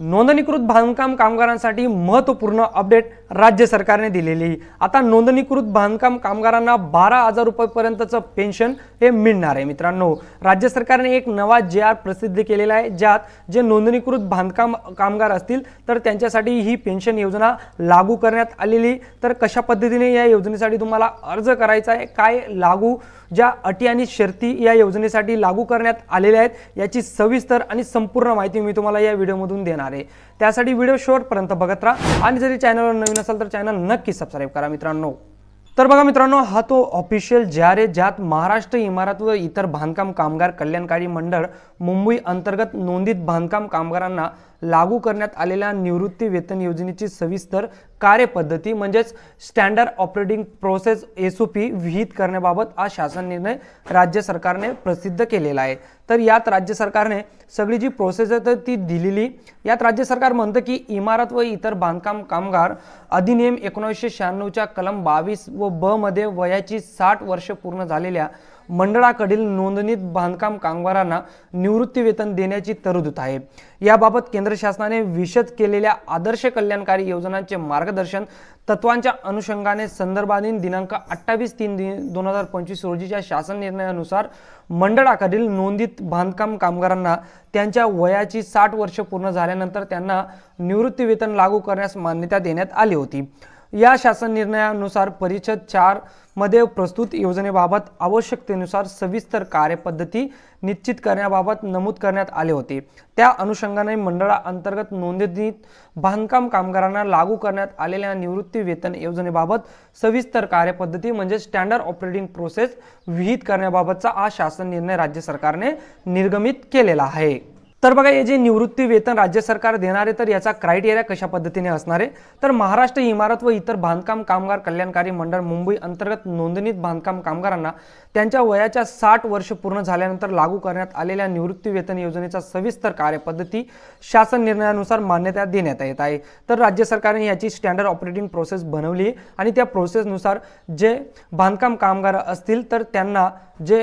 नोंदणीकृत बांधकाम कामगारांसाठी महत्त्वपूर्ण अपडेट राज्य सरकारने दिलेली। आता नोंदणीकृत बांधकाम कामगारांना 12,000 रुपयांपर्यंतचं पेन्शन हे मिळणार आहे। मित्रांनो, राज्य सरकारने एक नवा JR प्रसिद्ध केलेला आहे, ज्यात जे नोंदणीकृत बांधकाम कामगार असतील तर त्यांच्यासाठी ही पेन्शन योजना लागू करण्यात आलेली। तर कशा पद्धतीने या योजनेसाठी तुम्हाला अर्ज करायचा आहे, काय लागू ज्या अटी आणि शर्ती या योजनेसाठी लागू करण्यात आलेल्या आहेत याची सविस्तर आणि संपूर्ण माहिती मी तुम्हाला या व्हिडिओमधून देणार आहे। त्यासाठी व्हिडिओ शेवटपर्यंत बघत राहा आणि जरी चॅनलवर नवीन असाल तर चॅनल नक्की सबस्क्राइब करा मित्रांनो। तर बघा मित्रांनो, हा तो ऑफिशियल JR आहे, ज्यात महाराष्ट्र इमारत व इतर बांधकाम कामगार कल्याणकारी मंडळ मुंबई अंतर्गत नोंदित बांधकाम कामगारांना लागू करण्यात आलेल्या निवृत्ती वेतन योजनेची सविस्तर कार्यपद्धती म्हणजेच स्टँडर्ड ऑपरेटिंग प्रोसेस SOP विहित करण्याबाबत हा शासन निर्णय राज्य सरकारने प्रसिद्ध केलेला आहे। तर यात राज्य सरकारने सगळी जी प्रोसेस आहे ती दिलेली। यात राज्य सरकार म्हणतं की इमारत व इतर बांधकाम कामगार अधिनियम 1996 च्या कलम 22 व ब मध्ये वयाची 60 वर्ष पूर्ण झालेल्या मंडळाकडील नोंदणीत बांधकाम कामगारांना निवृत्ती वेतन देण्याची तरतूद आहे। याबाबत केंद्र शासनाने विशद केलेल्या आदर्श कल्याणकारी योजनांचे मार्गदर्शन तत्वांच्या अनुषंगाने संदर्भाधीन दिनांक 28/3/2025 रोजीच्या शासन निर्णयानुसार मंडळाकडील नोंदित बांधकाम कामगारांना त्यांच्या वयाची 60 वर्ष पूर्ण झाल्यानंतर त्यांना निवृत्ती वेतन लागू करण्यास मान्यता देण्यात आली होती। या शासन निर्णयानुसार परिच्छेद 4 मध्ये प्रस्तुत योजनेबाबत आवश्यकतेनुसार सविस्तर कार्यपद्धती निश्चित करण्याबाबत नमूद करण्यात आले होते। त्या अनुषंगाने मंडळाअंतर्गत नोंदणीत बांधकाम कामगारांना लागू करण्यात आलेल्या निवृत्ती वेतन योजनेबाबत सविस्तर कार्यपद्धती म्हणजे स्टँडर्ड ऑपरेटिंग प्रोसेस विहित करण्याबाबतचा हा शासन निर्णय राज्य सरकारने निर्गमित केलेला आहे। तर बघा, हे जे निवृत्ती वेतन राज्य सरकार देणार आहे तर याचा क्रायटेरिया कशा पद्धतीने असणार आहे, तर महाराष्ट्र इमारत व इतर बांधकाम कामगार कल्याणकारी मंडळ मुंबई अंतर्गत नोंदणीत बांधकाम कामगारांना त्यांच्या वयाच्या 60 वर्ष पूर्ण झाल्यानंतर लागू करण्यात आलेल्या निवृत्ती वेतन योजनेचा सविस्तर कार्यपद्धती शासन निर्णयानुसार मान्यता देण्यात येत आहे। तर राज्य सरकारने याची स्टँडर्ड ऑपरेटिंग प्रोसेस बनवली आणि त्या प्रोसेसनुसार जे बांधकाम कामगार असतील तर त्यांना जे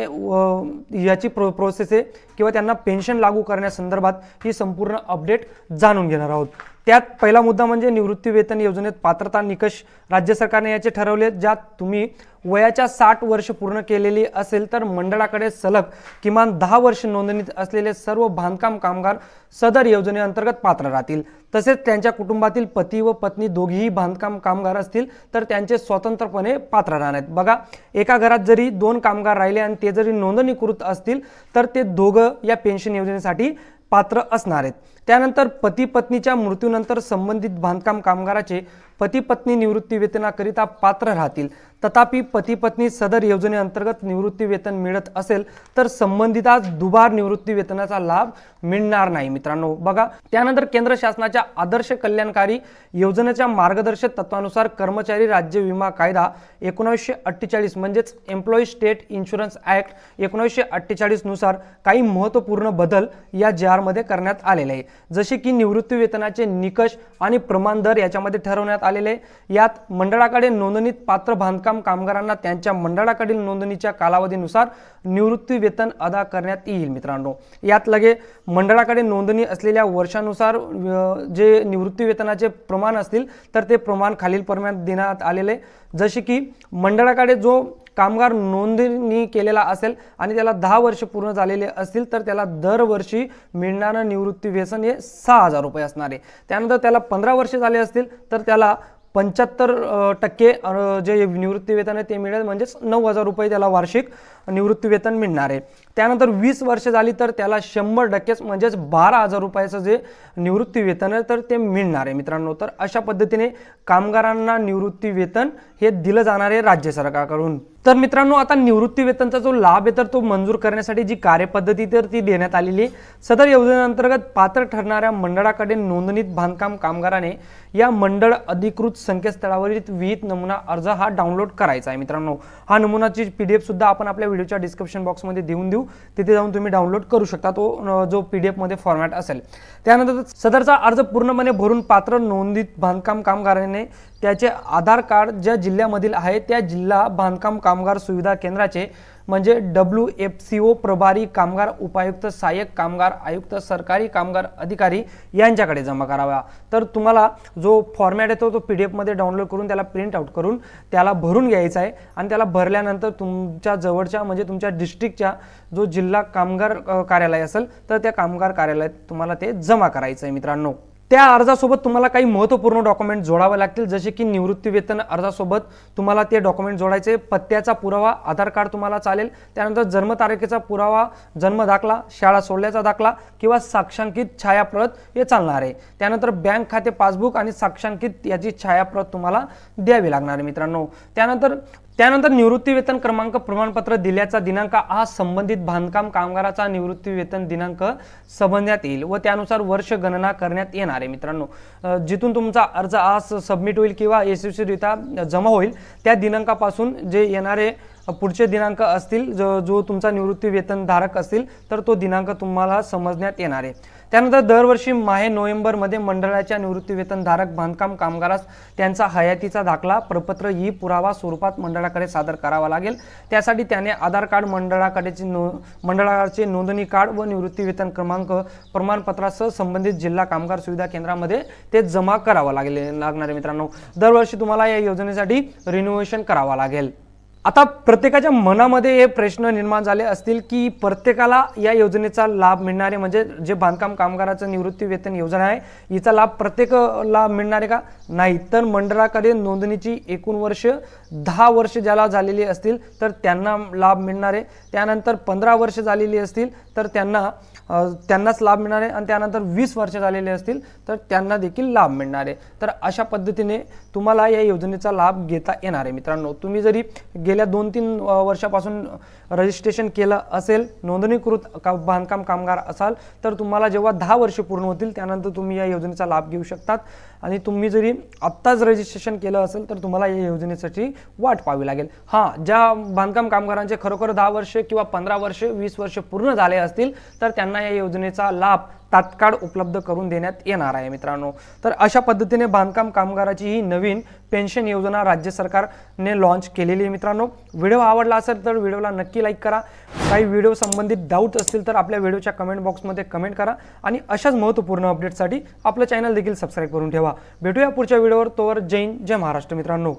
याची प्रोसेस आहे किंवा त्यांना पेन्शन लागू करण्यासंदर्भात ही संपूर्ण अपडेट जाणून घेणार आहोत। त्यात पहिला मुद्दा म्हणजे निवृत्ती वेतन योजनेत पात्रता निकष राज्य सरकारने याचे ठरवले, ज्यात तुम्ही वयाच्या 60 वर्ष पूर्ण केलेली असेल तर मंडळाकडे सलग किमान 10 वर्ष नोंदणीत असलेले सर्व बांधकाम कामगार सदर योजनेअंतर्गत पात्र राहतील। तसेच त्यांच्या कुटुंबातील पती व पत्नी दोघेही बांधकाम कामगार असतील तर त्यांचे स्वतंत्रपणे पात्र राहणार आहेत। बघा, एका घरात जरी 2 कामगार राहिले आणि ते जरी नोंदणीकृत असतील तर ते दोघं या पेन्शन योजनेसाठी पात्र असणार आहेत। त्यानंतर पती पत्नीच्या मृत्यूनंतर संबंधित बांधकाम कामगाराचे पती पत्नी निवृत्ती वेतनाकरिता पात्र राहतील। तथापि पती पत्नी सदर योजनेअंतर्गत निवृत्ती वेतन मिळत असेल तर संबंधितास दुबार निवृत्ती वेतनाचा लाभ मिळणार नाही मित्रांनो। बघा, त्यानंतर केंद्र शासनाच्या आदर्श कल्याणकारी योजनेच्या मार्गदर्शक तत्वानुसार कर्मचारी राज्य विमा कायदा 1948 म्हणजेच एम्प्लॉई स्टेट इन्शुरन्स ऍक्ट 1948 नुसार काही महत्त्वपूर्ण बदल या JR मध्ये करण्यात आलेले आहे, जसे की निवृत्ती वेतनाचे निकष आणि प्रमाण दर याच्यामध्ये ठरवण्यात आलेले। यात मंडळाकडे नोंदणीत पात्र बांधकाम कामगारांना त्यांच्या मंडळाकडील नोंदणीच्या कालावधीनुसार निवृत्ती वेतन अदा करण्यात येईल मित्रांनो। यात लगे मंडळाकडे नोंदणी असलेल्या वर्षानुसार जे निवृत्ती वेतनाचे प्रमाण असतील तर ते प्रमाण खालील प्रमाणात देण्यात आलेले, जसे की मंडळाकडे जो कामगार नोंदणी केलेला असेल आणि त्याला 10 वर्ष पूर्ण झालेले असतील तर त्याला दरवर्षी मिळणारं निवृत्ती वेतन हे 6,000 रुपये असणार आहे। त्यानंतर त्याला 15 वर्ष झाले असतील तर त्याला 75% जे निवृत्ती वेतन आहे ते मिळेल, म्हणजेच 9,000 रुपये त्याला वार्षिक निवृत्ती वेतन मिळणार आहे। त्यानंतर 20 वर्ष झाली तर त्याला 100% म्हणजेच 12,000 रुपयाचं जे निवृत्ती वेतन आहे तर ते मिळणार आहे मित्रांनो। तर अशा पद्धतीने कामगारांना निवृत्ती वेतन हे दिलं जाणार आहे राज्य सरकारकडून। तर मित्रांनो, आता निवृत्ती वेतनचा जो लाभ आहे तर तो मंजूर करण्यासाठी जी कार्यपद्धती तर ती देण्यात आलेली आहे। सदर योजनेअंतर्गत पात्र ठरणाऱ्या मंडळाकडे नोंदणीत बांधकाम कामगाराने या मंडळ अधिकृत संकेतस्थळावरील विहित नमुना अर्ज हा डाउनलोड करायचा आहे मित्रांनो। हा नमुनाची PDF सुद्धा आपण आपल्या व्हिडिओच्या डिस्क्रिप्शन बॉक्समध्ये देऊन देऊ, तिथे जाऊन तुम्ही डाउनलोड करू शकता, तो जो PDF मध्ये फॉर्मॅट असेल। त्यानंतर सदरचा अर्ज पूर्णपणे भरून पात्र नोंदित बांधकाम कामगाराने त्याचे आधार कार्ड ज्या जिल्ह्यामधील आहे त्या जिल्हा बांधकाम कामगार सुविधा केंद्राचे म्हणजे WFCO प्रभारी कामगार उपायुक्त, सहाय्यक कामगार आयुक्त, सरकारी कामगार अधिकारी यांच्याकडे जमा करावा। तर तुम्हाला जो फॉर्मॅट येतो तो PDF मध्ये डाउनलोड करून त्याला प्रिंट आउट करून त्याला भरून घ्यायचा आहे आणि त्याला भरल्यानंतर तुमच्या जवळच्या म्हणजे तुमच्या डिस्ट्रिक्टच्या जो जिल्हा कामगार कार्यालय असेल तर त्या कामगार कार्यालयात तुम्हाला ते जमा करायचं आहे मित्रांनो। त्या अर्जासोबत तुम्हाला काही महत्त्वपूर्ण डॉक्युमेंट जोडावे लागतील, जसे की निवृत्ती वेतन अर्जासोबत तुम्हाला ते डॉक्युमेंट जोडायचे, पत्त्याचा पुरावा, आधार कार्ड तुम्हाला चालेल, त्यानंतर जन्मतारखेचा पुरावा, जन्म दाखला, शाळा सोडल्याचा दाखला किंवा साक्षांकित छायाप्रत हे चालणार आहे। त्यानंतर बँक खाते पासबुक आणि साक्षांकित याची छायाप्रत तुम्हाला द्यावी लागणार आहे मित्रांनो। त्यानंतर निवृत्ती वेतन क्रमांक प्रमाणपत्र दिल्याचा दिनांक हा संबंधित बांधकाम कामगाराचा निवृत्ती वेतन दिनांक समजण्यात येईल व त्यानुसार वर्ष गणना करण्यात येणार आहे मित्रांनो। जिथून तुमचा अर्ज आज सबमिट होईल किंवा यशस्वीरित्या जमा होईल त्या दिनांकापासून जे येणारे पुढचे दिनांक असतील, जो तुमचा निवृत्ती वेतन धारक असतील तर तो दिनांक तुम्हाला समजण्यात येणार आहे। त्यानंतर दरवर्षी माहे नोव्हेंबर मध्ये मंडळाच्या निवृत्ती वेतन धारक बांधकाम कामगारास त्यांचा हयातीचा दाखला प्रपत्र ई पुरावा स्वरूपात मंडळाकडे सादर करावा लागेल। त्यासाठी त्याने आधार कार्ड, मंडळाचे नोंदणी कार्ड व निवृत्ती वेतन क्रमांक प्रमाणपत्रासह संबंधित जिल्हा कामगार सुविधा केंद्रामध्ये ते जमा करावा लागणार आहे मित्रांनो। दरवर्षी तुम्हाला या योजनेसाठी रिन्युएशन करावा लागेल। आता प्रत्येकाच्या मनामध्ये हे प्रश्न निर्माण झाले असतील की प्रत्येकाला या योजनेचा लाभ मिळणार आहे, म्हणजे जे बांधकाम कामगाराचं निवृत्ती वेतन योजना आहे हिचा लाभ प्रत्येकाला मिळणार आहे का? नाही, तर मंडळाकडे नोंदणीची एकूण वर्ष 10 वर्ष ज्याला झालेली असतील तर त्यांना लाभ मिळणार आहे। त्यानंतर 15 वर्ष झालेली असतील तर त्यांनाच लाभ मिळणार आहे आणि त्यानंतर 20 वर्ष झालेले असतील तर त्यांना देखील लाभ मिळणार आहे। तर अशा पद्धतीने तुम्हाला या योजनेचा लाभ घेता येणार आहे मित्रांनो। तुम्ही जरी गेल्या 2-3 वर्षापासून रजिस्ट्रेशन केलं असेल, नोंदणीकृत बांधकाम कामगार असाल तर तुम्हाला जेव्हा 10 वर्ष पूर्ण होतील त्यानंतर तुम्ही या योजनेचा लाभ घेऊ शकतात। आणि तुम्ही जरी आत्ताच रजिस्ट्रेशन केलं असेल तर तुम्हाला या योजनेसाठी वाट पाहावी लागेल। हां, ज्या बांधकाम कामगारांचे खरोखर 10 वर्ष किंवा 15 वर्ष 20 वर्ष पूर्ण झाले असतील तर त्यांना या योजनेचा लाभ तात्काळ उपलब्ध करून देण्यात येणार आहे मित्रांनो। तर अशा पद्धतीने बांधकाम कामगाराची ही नवीन पेन्शन योजना राज्य सरकारने लॉन्च केलेली आहे मित्रांनो। व्हिडिओ आवडला असेल तर व्हिडिओला नक्की लाईक करा। काही व्हिडिओ संबंधित डाऊट असतील तर आपल्या व्हिडिओच्या कमेंट बॉक्समध्ये कमेंट करा आणि अशाच महत्त्वपूर्ण अपडेटसाठी आपलं चॅनल देखील सबस्क्राईब करून ठेवा। भेटूया पुढच्या व्हिडिओवर, तोवर जय हिंद, जय महाराष्ट्र मित्रांनो।